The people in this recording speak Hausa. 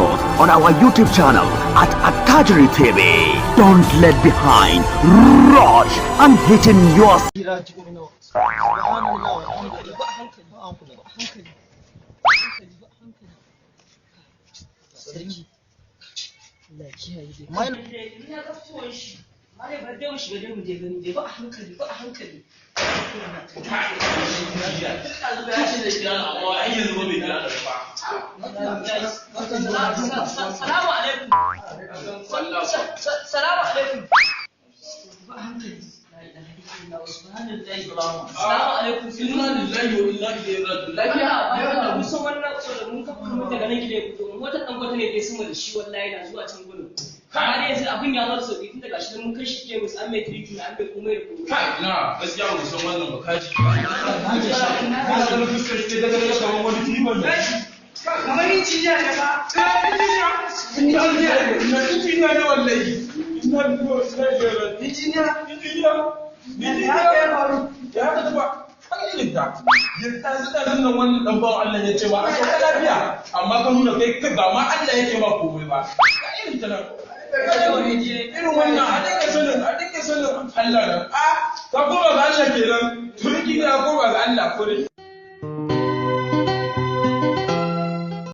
on our YouTube channel at Attajiri TV. Don't let behind. Rush and hitting your. abin ya zo sauki tun daga shi mun kai shi ke musu an mai treatment an bai komai da komai kai na gaskiya ba san wannan ba kaji kamar injiniya ne ba injiniya ne wallahi injiniya ya ka tuba fakilinta yanzu da nan wannan dan bawan Allah ya ce ba a sauka lafiya amma ka nuna kai ga ma Allah yake ba komai ba irin ta nan irin wannan a dinga sanin Allah nan ka koma ga Allah kenan to ki ga koma ga Allah ko dai